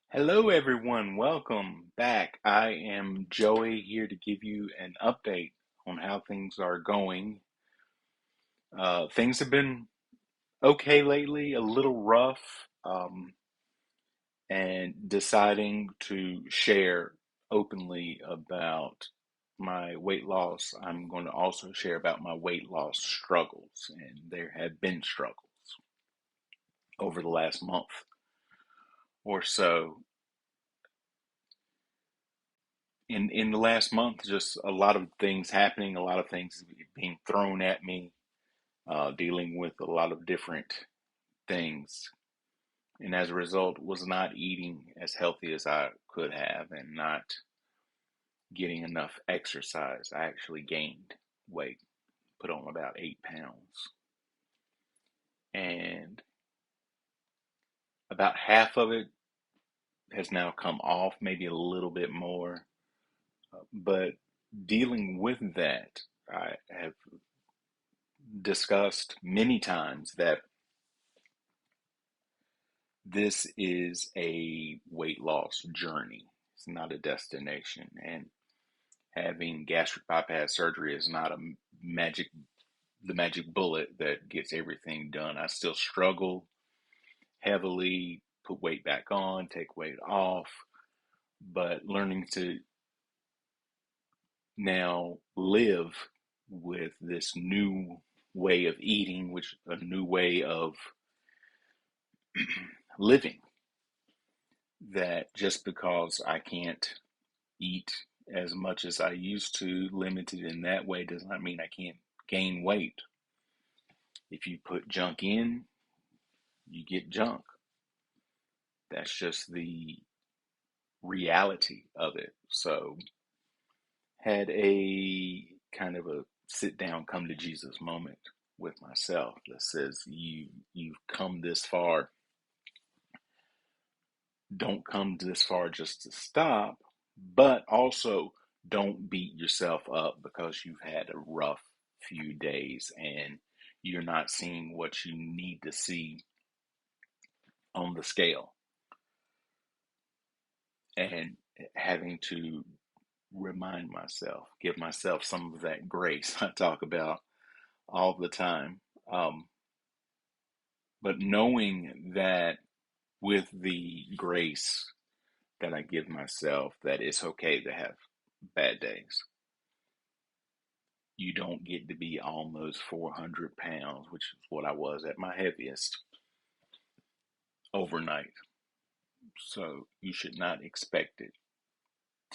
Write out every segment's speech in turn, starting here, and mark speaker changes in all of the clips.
Speaker 1: Hello, everyone. Welcome back. I am Joey here to give you an update on how things are going. Things have been okay lately, a little rough, and deciding to share openly about my weight loss. I'm going to also share about my weight loss struggles, and there have been struggles over the last month or so. In the last month, just a lot of things happening, a lot of things being thrown at me, dealing with a lot of different things, and as a result, was not eating as healthy as I could have, and not getting enough exercise. I actually gained weight, put on about 8 pounds, and about half of it has now come off, maybe a little bit more, but dealing with that, I have discussed many times that this is a weight loss journey. It's not a destination. And having gastric bypass surgery is not magic, the magic bullet that gets everything done. I still struggle heavily, put weight back on, take weight off, but learning to now live with this new way of eating, which a new way of living, that just because I can't eat as much as I used to, limited in that way, does not mean I can't gain weight. If you put junk in, you get junk. That's just the reality of it. So, had a kind of a sit down, come to Jesus moment with myself that says, you've come this far. Don't come this far just to stop, but also don't beat yourself up because you've had a rough few days and you're not seeing what you need to see on the scale. And having to remind myself, give myself some of that grace I talk about all the time. Um, but knowing that with the grace that I give myself, that it's okay to have bad days. You don't get to be almost 400 pounds, which is what I was at my heaviest overnight. So you should not expect it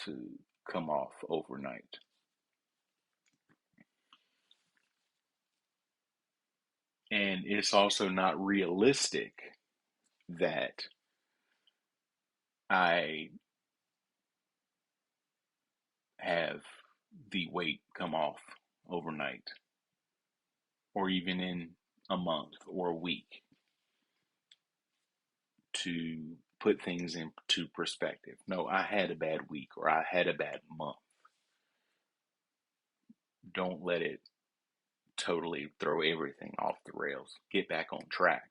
Speaker 1: to come off overnight. And it's also not realistic that I have the weight come off overnight or even in a month or a week. To put things into perspective, no, I had a bad week or I had a bad month. Don't let it totally throw everything off the rails. Get back on track,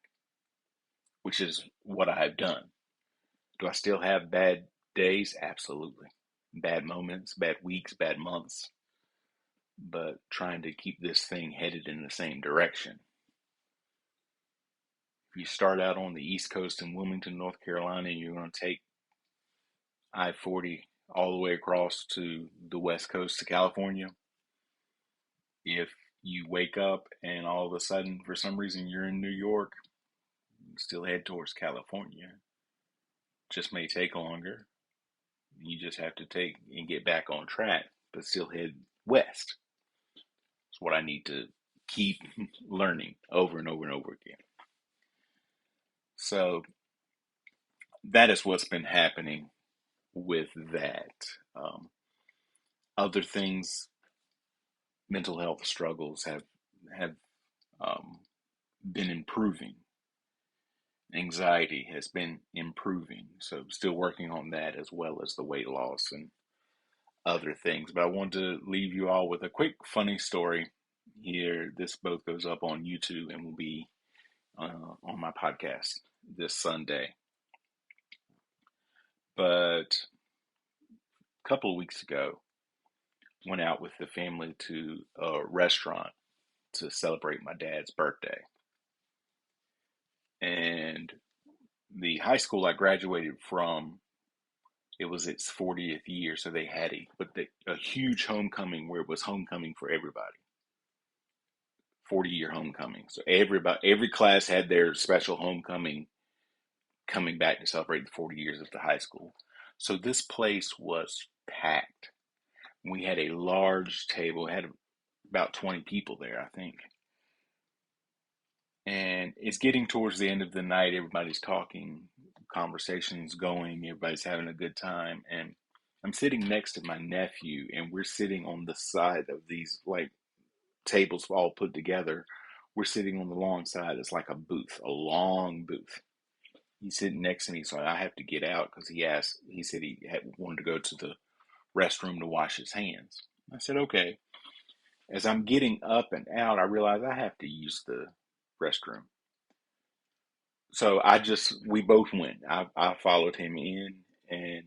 Speaker 1: which is what I have done. Do I still have bad days? Absolutely. Bad moments, bad weeks, bad months, but trying to keep this thing headed in the same direction. If you start out on the East Coast in Wilmington, North Carolina, you're going to take I-40 all the way across to the West Coast to California. If you wake up and all of a sudden, for some reason, you're in New York, you still head towards California. Just may take longer. You just have to take and get back on track, but still head west. It's what I need to keep learning over and over and over again. So that is what's been happening with that. Um, Other things, mental health struggles have um, been improving. Anxiety has been improving, so still working on that as well as the weight loss and other things. But I want to leave you all with a quick funny story here. This both goes up on YouTube and will be on my podcast this Sunday. But a couple of weeks ago, went out with the family to a restaurant to celebrate my dad's birthday. And the high school I graduated from, it was its 40th year, so they had a huge homecoming where it was homecoming for everybody. 40-year homecoming. So every class had their special homecoming coming back to celebrate the 40 years of the high school. So this place was packed. We had a large table, it had about 20 people there, I think. And it's getting towards the end of the night. Everybody's talking, conversations going, everybody's having a good time. And I'm sitting next to my nephew, and we're sitting on the side of these like tables all put together. We're sitting on the long side. It's like a booth, a long booth. He's sitting next to me, so I have to get out because he said wanted to go to the restroom to wash his hands. I said, okay. As I'm getting up and out, I realize I have to use the restroom. So we both went. I followed him in and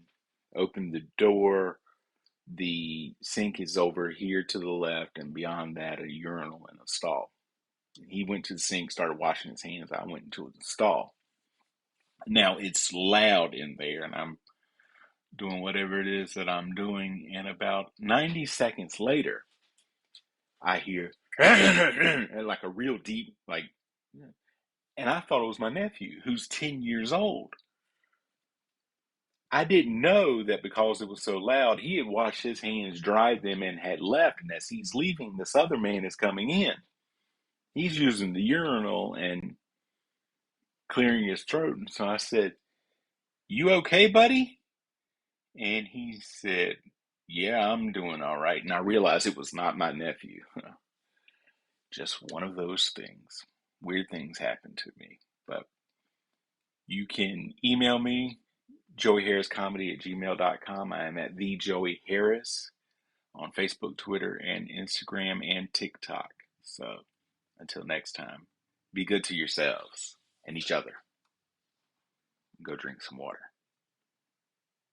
Speaker 1: opened the door. The sink is over here to the left, and beyond that, a urinal and a stall. He went to the sink, started washing his hands. I went into the stall. Now it's loud in there, and I'm doing whatever it is that I'm doing. And about 90 seconds later, I hear like a real deep, like, and I thought it was my nephew who's 10 years old. I didn't know that because it was so loud, he had washed his hands, dried them, and had left. And as he's leaving, this other man is coming in. He's using the urinal and clearing his throat. And so I said, "You okay, buddy?" And he said, "Yeah, I'm doing all right." And I realized it was not my nephew. Just one of those things. Weird things happen to me. But you can email me, joeyharriscomedy@gmail.com. I am at the Joey Harris on Facebook, Twitter, and Instagram and TikTok. So until next time, be good to yourselves and each other. Go drink some water.